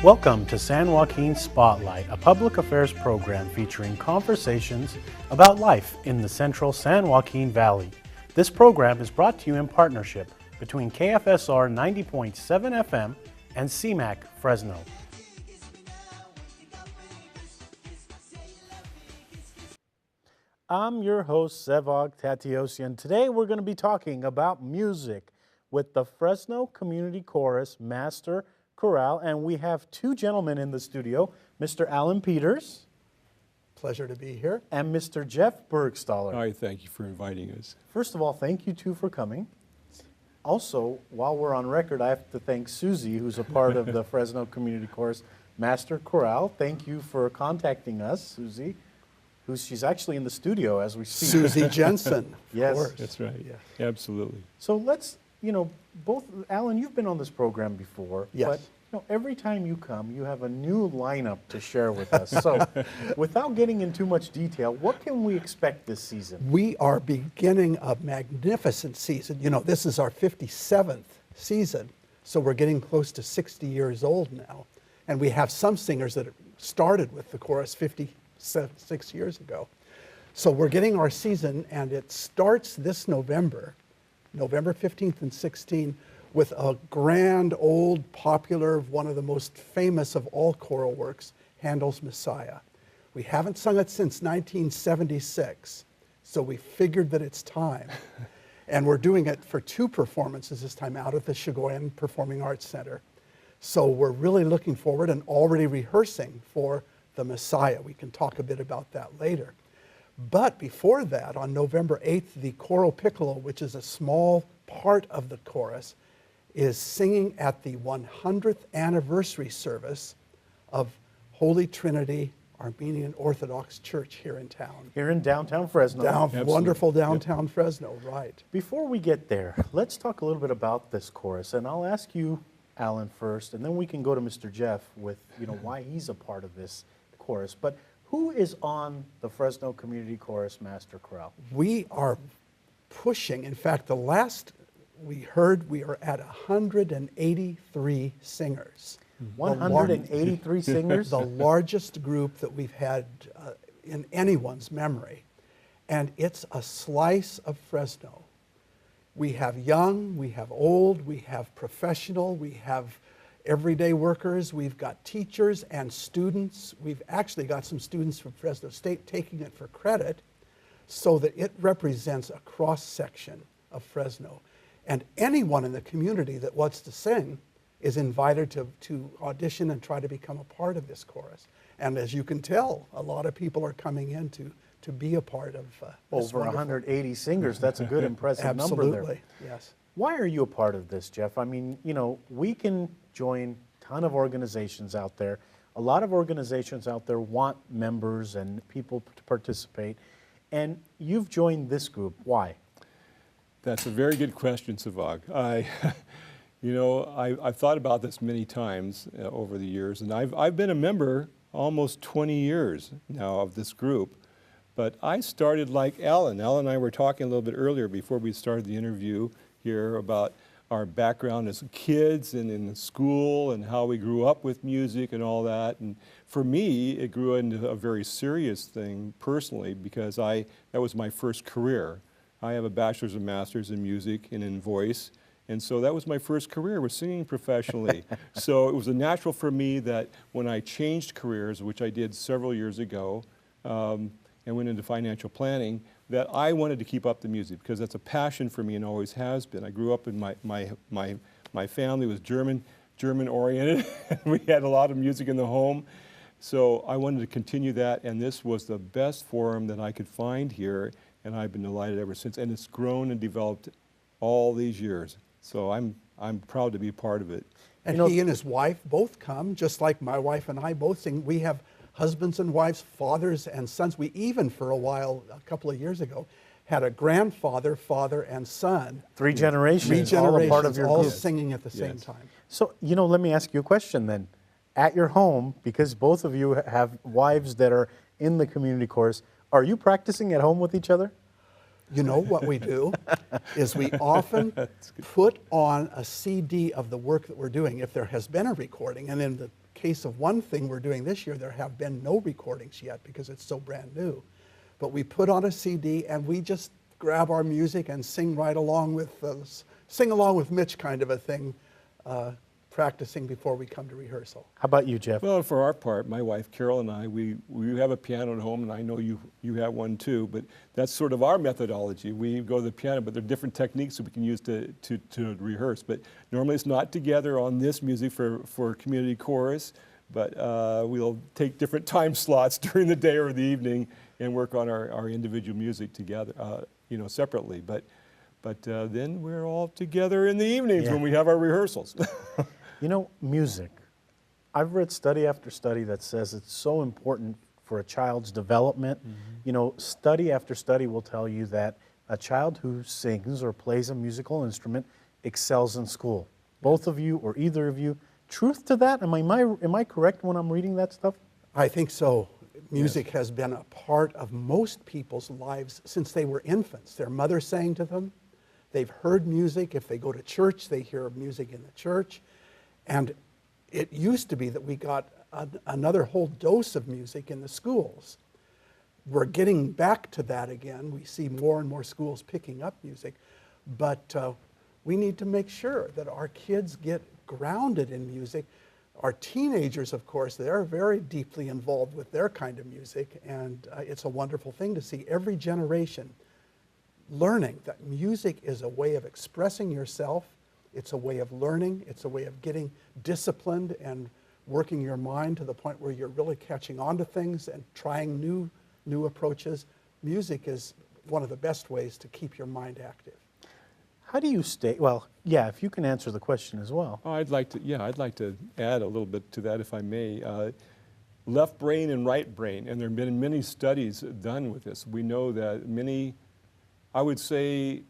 Welcome to San Joaquin Spotlight, a public affairs program featuring conversations about life in the central San Joaquin Valley. This program is brought to you in partnership between KFSR 90.7 FM and CMAC Fresno. I'm your host, Sevag Tateosian. Today we're going to be talking about music with the Fresno Community Chorus Master Chorale, and we have two gentlemen in the studio, Mr. Alan Peters. Pleasure to be here. And Mr. Jeff Bergstaller. Hi, thank you for inviting us. First of all, thank you two for coming. Also, while we're on record, I have to thank Susie, who's a part of the Fresno Community Chorus Master Chorale. Thank you for contacting us, Susie. She's actually in the studio as we speak. Susie Jensen. Yes. Of course. That's right. Yeah. Absolutely. So let's, both, Alan, you've been on this program before. Yes. But every time you come, you have a new lineup to share with us. So without getting in too much detail, what can we expect this season? We are beginning a magnificent season. This is our 57th season, so we're getting close to 60 years old now. And we have some singers that started with the chorus 56 years ago. So we're getting our season, and it starts this November 15th and 16th, with a grand, old, popular, one of the most famous of all choral works, Handel's Messiah. We haven't sung it since 1976, so we figured that it's time. And we're doing it for two performances this time out at the Chorale Performing Arts Center. So we're really looking forward and already rehearsing for the Messiah. We can talk a bit about that later. But before that, on November 8th, the choral piccolo, which is a small part of the chorus, is singing at the 100th anniversary service of Holy Trinity Armenian Orthodox Church here in town. Here in downtown Fresno. Wonderful downtown Fresno, right. Before we get there, let's talk a little bit about this chorus. And I'll ask you, Alan, first, and then we can go to Mr. Jeff with why he's a part of this chorus. But who is on the Fresno Community Chorus Master Chorale? We are pushing, in fact, the last we heard we are at 183 singers. 183 singers? The largest group that we've had in anyone's memory. And it's a slice of Fresno. We have young, we have old, we have professional, we have everyday workers, we've got teachers and students. We've actually got some students from Fresno State taking it for credit so that it represents a cross-section of Fresno. And anyone in the community that wants to sing is invited to audition and try to become a part of this chorus. And as you can tell, a lot of people are coming in to be a part of Over 180 singers. That's a good, impressive number there. Absolutely, yes. Why are you a part of this, Jeff? I mean, we can join a ton of organizations out there. A lot of organizations out there want members and people to participate. And you've joined this group. Why? That's a very good question, Sevag. I've thought about this many times over the years, and I've been a member almost 20 years now of this group. But I started like Alan. Alan and I were talking a little bit earlier before we started the interview here about our background as kids and in school and how we grew up with music and all that. And for me, it grew into a very serious thing personally because that was my first career. I have a bachelor's and master's in music and in voice, and so that was my first career, was singing professionally. So it was a natural for me that when I changed careers, which I did several years ago, and went into financial planning, that I wanted to keep up the music because that's a passion for me and always has been. I grew up in my family was German oriented. We had a lot of music in the home. So I wanted to continue that, and this was the best forum that I could find here, and I've been delighted ever since. And it's grown and developed all these years. So I'm proud to be part of it. And he and his wife both come, just like my wife and I both sing. We have husbands and wives, fathers and sons. We even, for a while, a couple of years ago, had a grandfather, father, and son. Three generations, all a part of your all group. singing at the same time. So, let me ask you a question then. At your home, because both of you have wives that are in the community chorus, are you practicing at home with each other? You know what we do is we often put on a CD of the work that we're doing if there has been a recording, and in the case of one thing we're doing this year, there have been no recordings yet because it's so brand new. But we put on a CD and we just grab our music and sing right along with, sing along with Mitch kind of a thing, practicing before we come to rehearsal. How about you, Jeff? Well, for our part, my wife Carol and I, we have a piano at home, and I know you have one too, but that's sort of our methodology. We go to the piano, but there are different techniques that we can use to rehearse. But normally it's not together on this music for community chorus, but we'll take different time slots during the day or the evening and work on our individual music together, separately. But then we're all together in the evenings when we have our rehearsals. You know, music. I've read study after study that says it's so important for a child's development. You know, study after study will tell you that a child who sings or plays a musical instrument excels in school. Both of you or either of you. Truth to that? Am I correct when I'm reading that stuff? I think so. Music has been a part of most people's lives since they were infants. Their mother sang to them. They've heard music. If they go to church, they hear music in the church. And it used to be that we got another whole dose of music in the schools. We're getting back to that again. We see more and more schools picking up music. But we need to make sure that our kids get grounded in music. Our teenagers, of course, they're very deeply involved with their kind of music. And it's a wonderful thing to see every generation learning that music is a way of expressing yourself. It's a way of learning. It's a way of getting disciplined and working your mind to the point where you're really catching on to things and trying new approaches. Music is one of the best ways to keep your mind active. How do you stay, well, yeah, if you can answer the question as well. Oh, I'd like to add a little bit to that, if I may. Left brain and right brain, and there have been many studies done with this. We know that I would say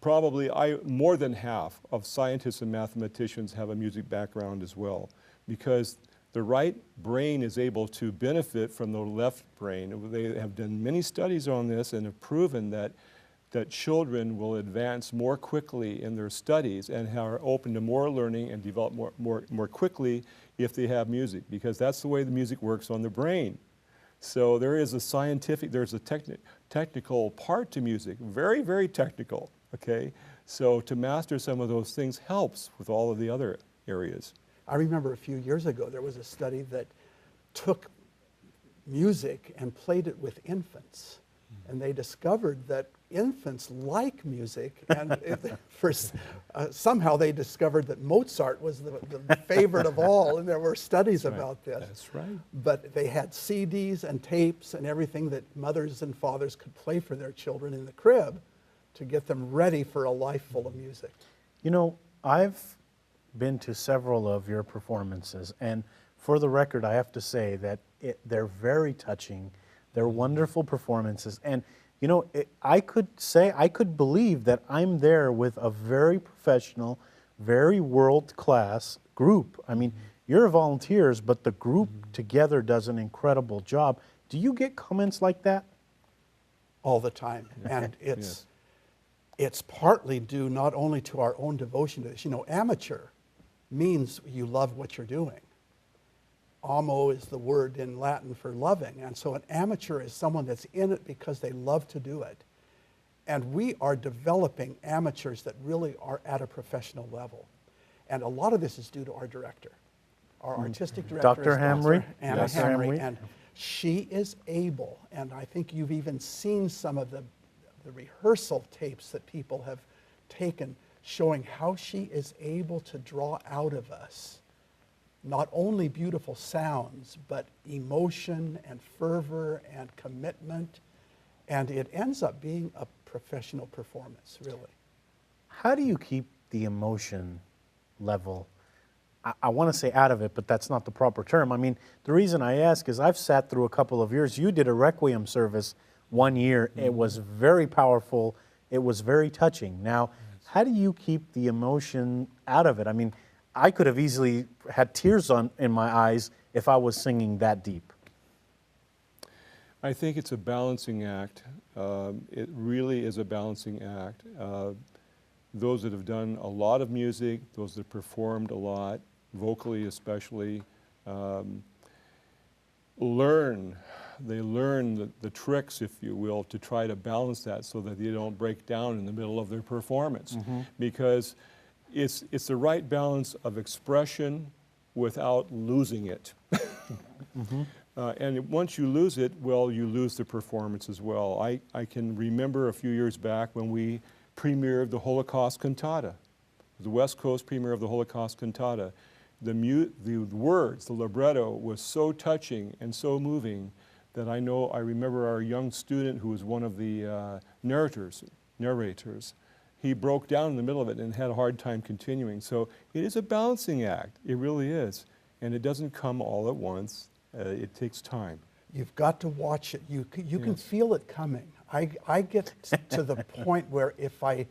probably more than half of scientists and mathematicians have a music background as well, because the right brain is able to benefit from the left brain. They have done many studies on this and have proven that children will advance more quickly in their studies and are open to more learning and develop more quickly if they have music, because that's the way the music works on the brain. So there is there's a technical part to music, very, very technical, okay? So to master some of those things helps with all of the other areas. I remember a few years ago, there was a study that took music and played it with infants. And they discovered that infants like music, and somehow they discovered that Mozart was the favorite of all, and there were studies about this. That's right. But they had CDs and tapes and everything that mothers and fathers could play for their children in the crib to get them ready for a life full of music. You know, I've been to several of your performances, and for the record, I have to say that they're very touching. They're wonderful performances, and you know, I could believe that I'm there with a very professional, very world-class group. I mean, you're volunteers, but the group together does an incredible job. Do you get comments like that? All the time, and it's partly due not only to our own devotion to this. You know, amateur means you love what you're doing. Amo is the word in Latin for loving, and so an amateur is someone that's in it because they love to do it. And we are developing amateurs that really are at a professional level. And a lot of this is due to our director. Our artistic director Dr. Hamry? Anna Yes. Hamry, and she is able, and I think you've even seen some of the rehearsal tapes that people have taken showing how she is able to draw out of us not only beautiful sounds, but emotion and fervor and commitment, and it ends up being a professional performance, really. How do you keep the emotion level, I want to say out of it, but that's not the proper term. I mean, the reason I ask is I've sat through a couple of years. You did a Requiem service one year. It was very powerful. It was very touching. Now, how do you keep the emotion out of it? I mean, I could have easily had tears in my eyes if I was singing that deep. I think it's a balancing act. It really is a balancing act. Those that have done a lot of music, those that performed a lot, vocally especially, they learn the tricks, if you will, to try to balance that so that they don't break down in the middle of their performance. Because it's the right balance of expression without losing it. And once you lose it, well, you lose the performance as well. I can remember a few years back when we premiered the Holocaust Cantata, the West Coast premiere of the Holocaust Cantata. The words, the libretto was so touching and so moving that I remember our young student who was one of the narrators, he broke down in the middle of it and had a hard time continuing. So it is a balancing act, it really is. And it doesn't come all at once, it takes time. You've got to watch it. You can feel it coming. I get to the point where if I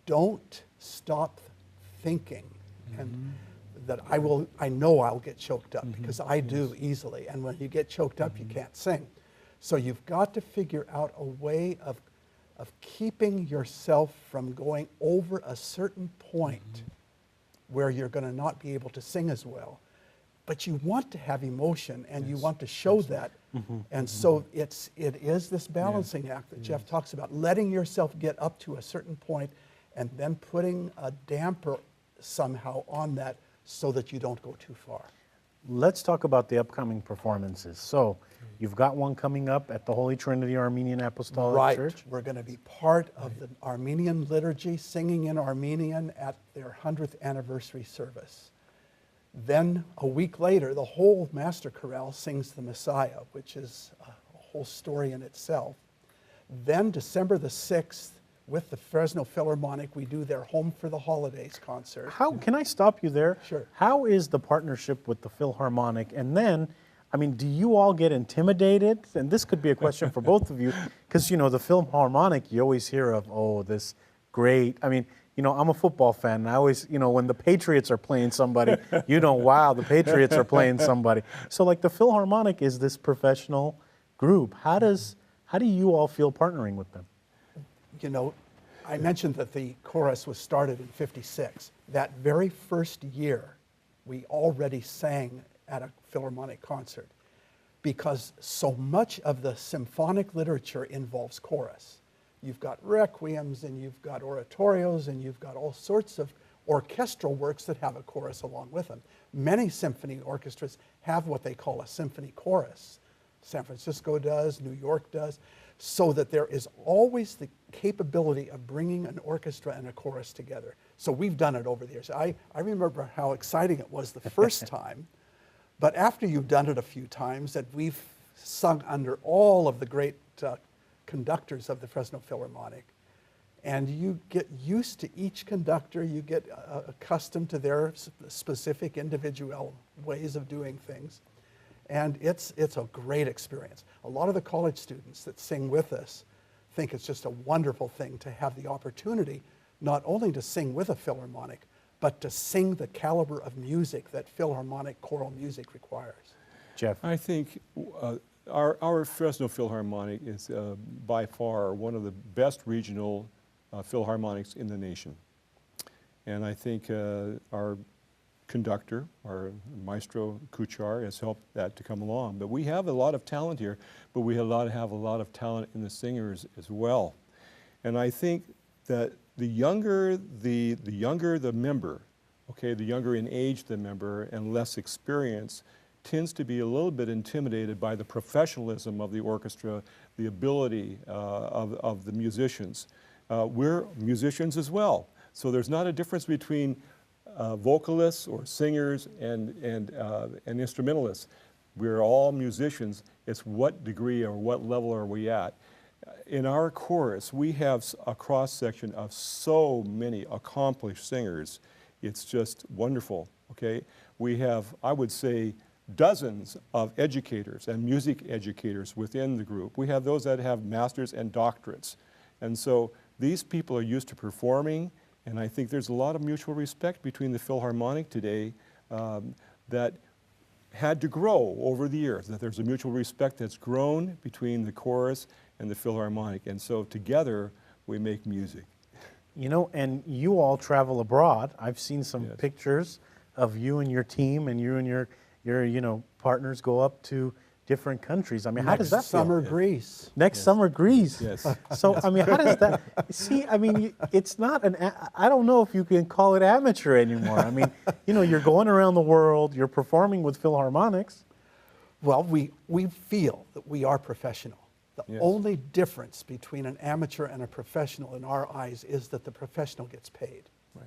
don't stop thinking, and that I know I'll get choked up, because I do easily. And when you get choked up, you can't sing. So you've got to figure out a way of keeping yourself from going over a certain point where you're going to not be able to sing as well. But you want to have emotion, and you want to show that. And so it is this balancing act that Jeff talks about, letting yourself get up to a certain point and then putting a damper somehow on that so that you don't go too far. Let's talk about the upcoming performances. So you've got one coming up at the Holy Trinity Armenian Apostolic Church. We're going to be part of the Armenian liturgy, singing in Armenian at their 100th anniversary service. Then a week later, the whole Master Chorale sings the Messiah, which is a whole story in itself. Then December the 6th, with the Fresno Philharmonic, we do their Home for the Holidays concert. Can I stop you there? Sure. How is the partnership with the Philharmonic? And then, I mean, do you all get intimidated? And this could be a question for both of you, because, you know, the Philharmonic, you always hear of, oh, this great, I mean, you know, I'm a football fan, and I always, you know, when the Patriots are playing somebody, you know, wow, the Patriots are playing somebody. So, like, the Philharmonic is this professional group. How do you all feel partnering with them? You know, I mentioned that the chorus was started in '56. That very first year, we already sang at a Philharmonic concert, because so much of the symphonic literature involves chorus. You've got requiems, and you've got oratorios, and you've got all sorts of orchestral works that have a chorus along with them. Many symphony orchestras have what they call a symphony chorus. San Francisco does, New York does, so that there is always the capability of bringing an orchestra and a chorus together. So we've done it over the years. I remember how exciting it was the first time, but after you've done it a few times, that we've sung under all of the great conductors of the Fresno Philharmonic, and you get used to each conductor, you get accustomed to their specific individual ways of doing things. And it's a great experience. A lot of the college students that sing with us think it's just a wonderful thing to have the opportunity not only to sing with a Philharmonic, but to sing the caliber of music that Philharmonic choral music requires. Jeff? I think our Fresno Philharmonic is by far one of the best regional philharmonics in the nation. And I think our conductor, our maestro Kuchar, has helped that to come along. But we have a lot of talent here, but we have a lot of talent in the singers as well. And I think that the younger the member, okay, the younger in age the member and less experience, tends to be a little bit intimidated by the professionalism of the orchestra, the ability of the musicians. We're musicians as well, so there's not a difference between vocalists or singers and instrumentalists. We're all musicians. It's what degree or what level are we at. In our chorus, we have a cross-section of so many accomplished singers. It's just wonderful, okay? We have, I would say, dozens of educators and music educators within the group. We have those that have masters and doctorates. And so these people are used to performing, and I think there's a lot of mutual respect between the Philharmonic today that had to grow over the years, that there's a mutual respect that's grown between the chorus and the Philharmonic. And so together we make music. You know, and you all travel abroad. I've seen some Yes. pictures of you and your team and you and your partners go up to different countries. I mean, how does that Next summer, feel? Greece. Next summer, Greece. Yes. So, I mean, how does that, see, I mean, it's not I don't know if you can call it amateur anymore. I mean, you're going around the world, you're performing with Philharmonics. Well, we feel that we are professional. The Yes. only difference between an amateur and a professional in our eyes is that the professional gets paid. Right.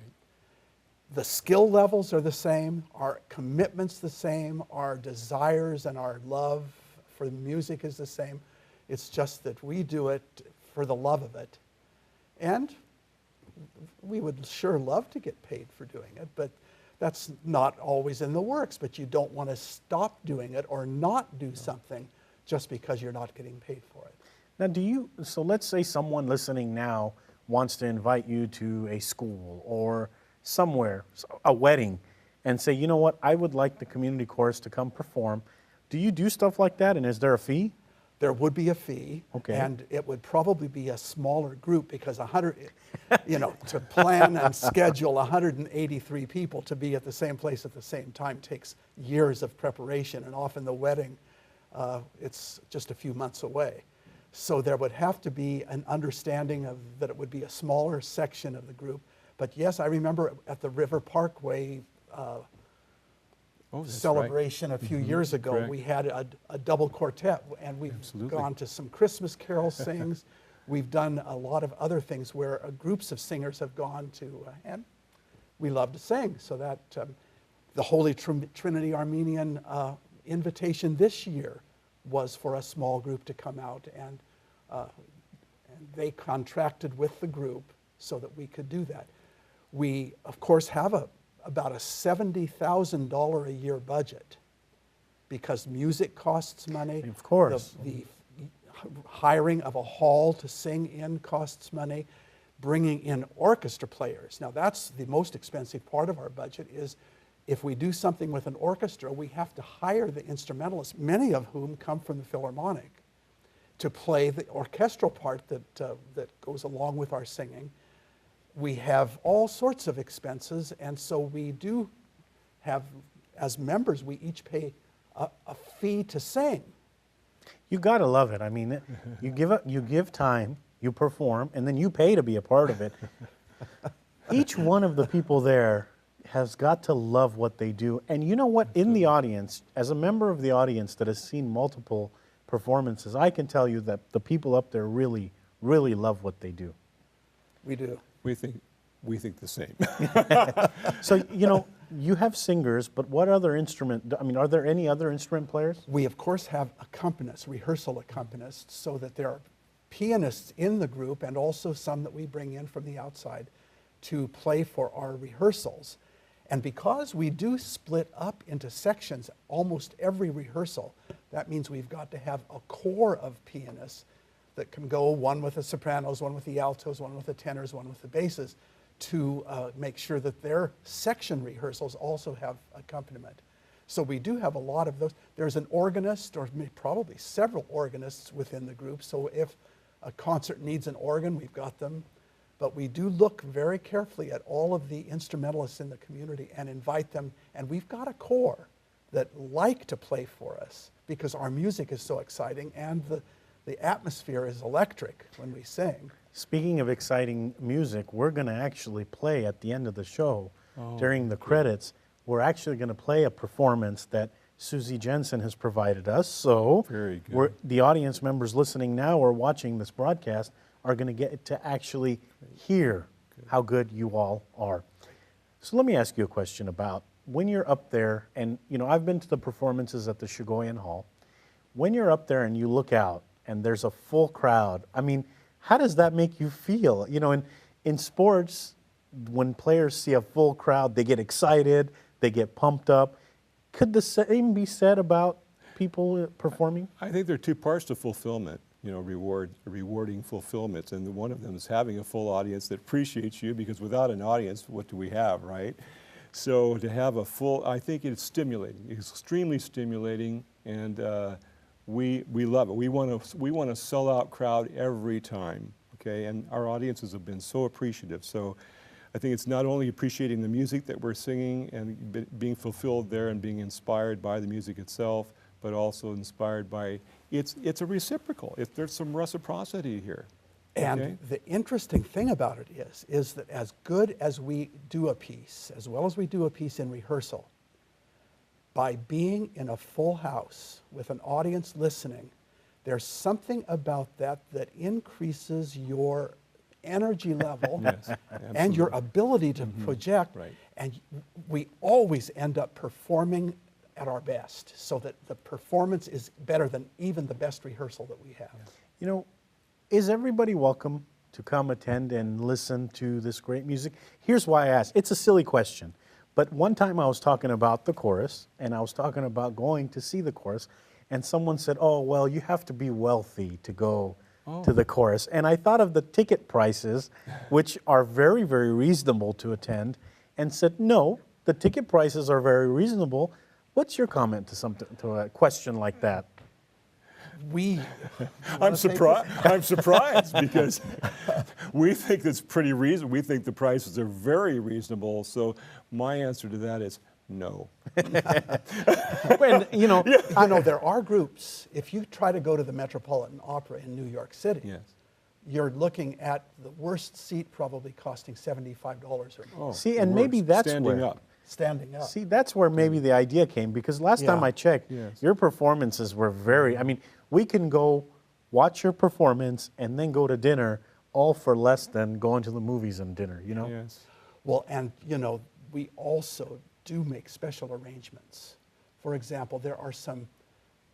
The skill levels are the same, our commitment's the same, our desires and our love for music is the same. It's just that we do it for the love of it. And we would sure love to get paid for doing it, but that's not always in the works. But you don't want to stop doing it or not do something just because you're not getting paid for it. Now, so let's say someone listening now wants to invite you to a school or somewhere, a wedding, and say, you know what, I would like the community chorus to come perform. Do you do stuff like that, and is there a fee? There would be a fee, Okay. and it would probably be a smaller group because 100, to plan and schedule 183 people to be at the same place at the same time takes years of preparation, and often the wedding, it's just a few months away. So there would have to be an understanding that it would be a smaller section of the group. But yes, I remember at the River Parkway That's celebration a few years ago, correct. we had a double quartet, and we've Absolutely. gone to some Christmas carol sings. We've done a lot of other things where groups of singers have gone to, and we love to sing. So that the Holy Trinity Armenian invitation this year was for a small group to come out, and they contracted with the group so that we could do that. We, of course, have about a $70,000 a year budget because music costs money. Of course. The hiring of a hall to sing in costs money. Bringing in orchestra players. Now that's the most expensive part of our budget is if we do something with an orchestra, we have to hire the instrumentalists, many of whom come from the Philharmonic, to play the orchestral part that goes along with our singing. We have all sorts of expenses, and so we do have, as members, we each pay a fee to sing. You gotta love it. I mean, you give time, you perform, and then you pay to be a part of it. Each one of the people there has got to love what they do. And you know what? In the audience, as a member of the audience that has seen multiple performances, I can tell you that the people up there really, really love what they do. We do. We think the same. So, you have singers, but what other instrument, I mean, are there any other instrument players? We, of course, have accompanists, rehearsal accompanists, so that there are pianists in the group and also some that we bring in from the outside to play for our rehearsals. And because we do split up into sections almost every rehearsal, that means we've got to have a core of pianists that can go, one with the sopranos, one with the altos, one with the tenors, one with the basses, to make sure that their section rehearsals also have accompaniment. So we do have a lot of those. There's an organist, or probably several organists within the group, so if a concert needs an organ, we've got them. But we do look very carefully at all of the instrumentalists in the community and invite them, and we've got a core that like to play for us because our music is so exciting and the atmosphere is electric when we sing. Speaking of exciting music, we're going to actually play at the end of the show, during the credits, we're actually going to play a performance that Susie Jensen has provided us. So Very good. The audience members listening now or watching this broadcast are going to get to actually hear how good you all are. So let me ask you a question about when you're up there, and I've been to the performances at the Sheboygan Hall. When you're up there and you look out and there's a full crowd, I mean, how does that make you feel? In sports, when players see a full crowd, they get excited, they get pumped up. Could the same be said about people performing? I think there are two parts to fulfillment, rewarding fulfillments, and one of them is having a full audience that appreciates you, because without an audience, what do we have, right? So to have a full, I think it's stimulating, it's extremely stimulating, and we love it. We want a sellout crowd every time, okay? And our audiences have been so appreciative. So I think it's not only appreciating the music that we're singing and being fulfilled there and being inspired by the music itself, but also inspired by, it's a reciprocal. There's some reciprocity here. And okay? the interesting thing about it is that as good as we do a piece, as well as we do a piece in rehearsal, by being in a full house with an audience listening, there's something about that that increases your energy level Yes, and your absolutely. ability to project. Right. And we always end up performing at our best, so that the performance is better than even the best rehearsal that we have. You know, is everybody welcome to come attend and listen to this great music? Here's why I asked. It's a silly question, but one time I was talking about the chorus, and I was talking about going to see the chorus, and someone said, oh, well, you have to be wealthy to go to the chorus. And I thought of the ticket prices, which are very, very reasonable to attend, and said, no, the ticket prices are very reasonable. What's your comment to a question like that? I'm surprised because we think it's pretty reasonable. We think the prices are very reasonable. So my answer to that is no. And, you know, I know there are groups. If you try to go to the Metropolitan Opera in New York City, Yes. you're looking at the worst seat probably costing $75 or more. see, and maybe that's standing where, up. Standing up. see, that's where maybe the idea came, because last time Yeah. I checked, Yes. your performances were very, I mean, we can go watch your performance and then go to dinner all for less than going to the movies and dinner, you know? Yes. Well, and you know, we also do make special arrangements. For example, there are some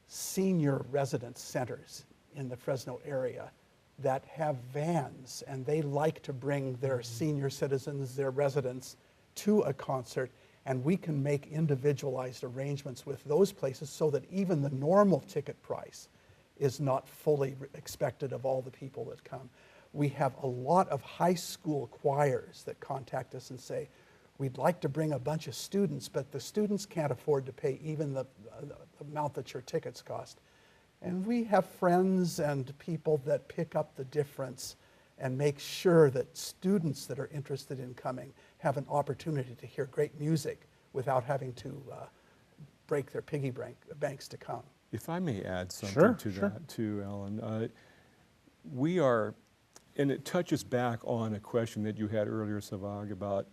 senior residence centers in the Fresno area that have vans, and they like to bring their senior citizens, their residents, to a concert, and we can make individualized arrangements with those places so that even the normal ticket price is not fully expected of all the people that come. We have a lot of high school choirs that contact us and say, we'd like to bring a bunch of students, but the students can't afford to pay even the amount that your tickets cost. And we have friends and people that pick up the difference and make sure that students that are interested in coming have an opportunity to hear great music without having to break their piggy banks to come. If I may add something Sure, to sure. that too, Alan, we are, and it touches back on a question that you had earlier, Sevag, about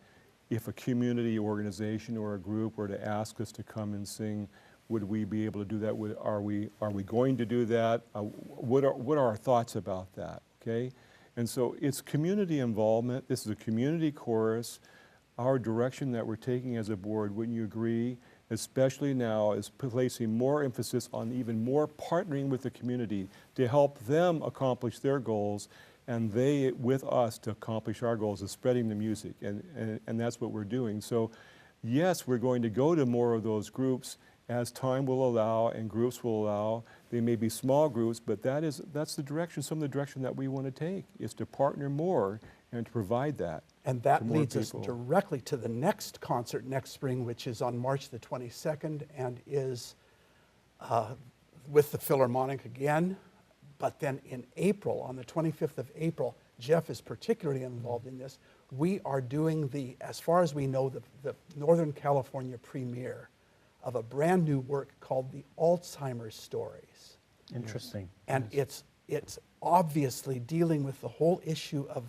if a community organization or a group were to ask us to come and sing, would we be able to do that? Are we going to do that? What are our thoughts about that? Okay, and so it's community involvement. This is a community chorus. Our direction that we're taking as a board, wouldn't you agree? Especially now, is placing more emphasis on even more partnering with the community to help them accomplish their goals, and they with us to accomplish our goals of spreading the music, and that's what we're doing. So yes, we're going to go to more of those groups as time will allow and groups will allow. They may be small groups, but that's the direction, some of the direction that we want to take, is to partner more and to provide that. And to that more leads us people. directly to the next concert next spring, which is on March the 22nd and is with the Philharmonic again. But then in April, on the 25th of April, Jeff is particularly involved in this. We are doing as far as we know, the Northern California premiere of a brand new work called The Alzheimer's Stories. Interesting. And it's obviously dealing with the whole issue of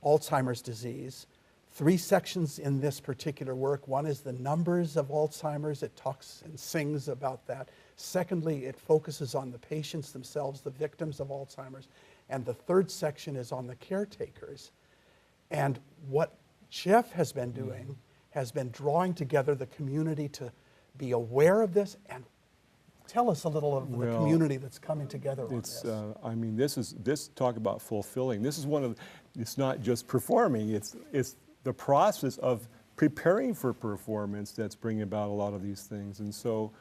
Alzheimer's disease. 3 sections in this particular work. One is the numbers of Alzheimer's. It talks and sings about that. Secondly, it focuses on the patients themselves, the victims of Alzheimer's. And the 3rd section is on the caretakers. And what Jeff has been doing has been drawing together the community to be aware of this. And tell us a little of the community that's coming together on this. I mean, this talk about fulfilling. This is one of, it's not just performing, it's the process of preparing for performance that's bringing about a lot of these things. And so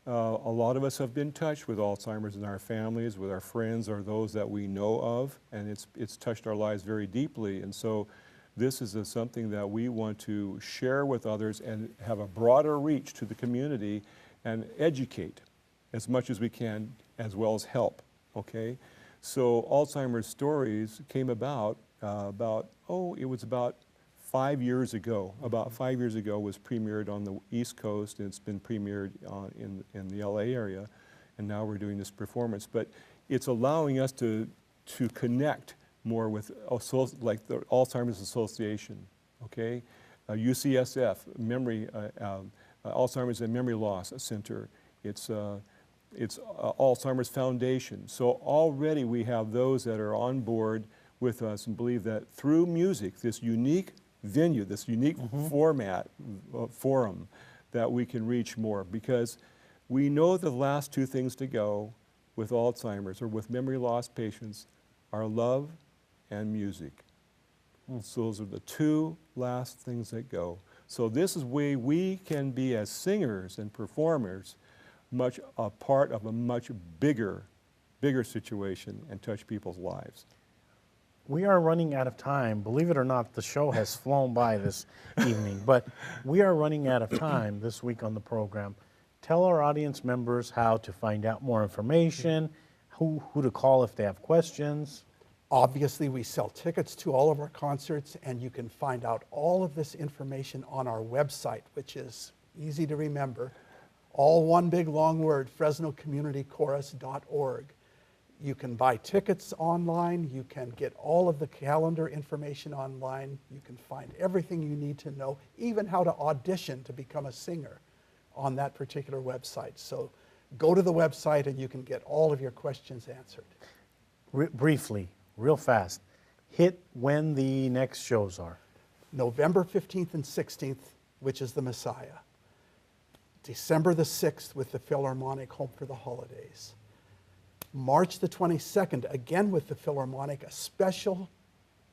a lot of us have been touched with Alzheimer's in our families, with our friends, or those that we know of, and it's touched our lives very deeply. And so this is something that we want to share with others and have a broader reach to the community and educate as much as we can, as well as help, okay? So Alzheimer's Stories came about, it was about 5 years ago. About 5 years ago was premiered on the East Coast, and it's been premiered in the LA area, and now we're doing this performance. But it's allowing us to connect more with like the Alzheimer's Association, okay? UCSF, Alzheimer's and Memory Loss Center. It's Alzheimer's Foundation. So already we have those that are on board with us and believe that through music, this unique venue, this unique format, forum, that we can reach more, because we know the last two things to go with Alzheimer's or with memory loss patients are love and music. So those are the two last things that go. So this is where we can be, as singers and performers, much a part of a much bigger situation and touch people's lives. We are running out of time. Believe it or not, the show has flown by this evening, but we are running out of time this week on the program. Tell our audience members how to find out more information, who to call if they have questions. Obviously, we sell tickets to all of our concerts, and you can find out all of this information on our website, which is easy to remember. All one big long word, FresnoCommunityChorus.org. You can buy tickets online. You can get all of the calendar information online. You can find everything you need to know, even how to audition to become a singer on that particular website. So go to the website and you can get all of your questions answered. Briefly, real fast, hit when the next shows are. November 15th and 16th, which is the Messiah. December the 6th with the Philharmonic, Home for the Holidays. March the 22nd, again with the Philharmonic, a special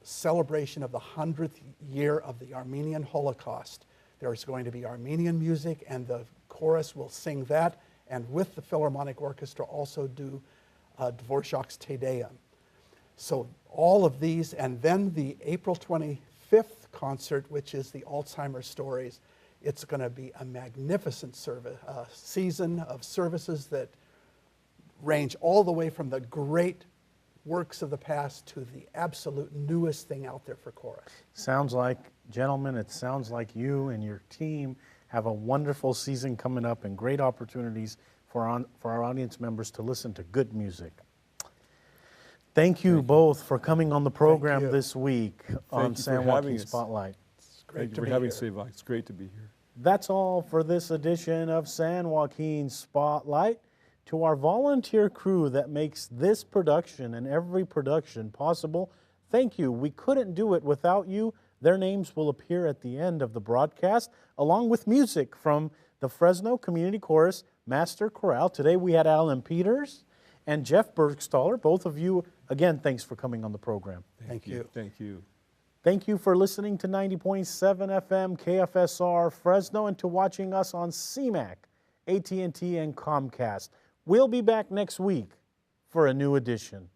celebration of the 100th year of the Armenian Holocaust. There's going to be Armenian music, and the chorus will sing that, and with the Philharmonic Orchestra also do Dvorak's Te Deum. So all of these, and then the April 25th concert, which is the Alzheimer's Stories. It's going to be a magnificent season of services that range all the way from the great works of the past to the absolute newest thing out there for chorus. Sounds like, gentlemen, it sounds like you and your team have a wonderful season coming up and great opportunities for our audience members to listen to good music. Thank you both for coming on the program this week on San Joaquin Spotlight. It's great to be be having here. Sevag. It's great to be here. That's all for this edition of San Joaquin Spotlight. To our volunteer crew that makes this production and every production possible, thank you. We couldn't do it without you. Their names will appear at the end of the broadcast, along with music from the Fresno Community Chorus Master Chorale. Today we had Alan Peters and Jeff Bergstaller. Both of you, again, thanks for coming on the program. Thank you. Thank you. Thank you for listening to 90.7 FM KFSR Fresno and to watching us on CMAC, AT&T, and Comcast. We'll be back next week for a new edition.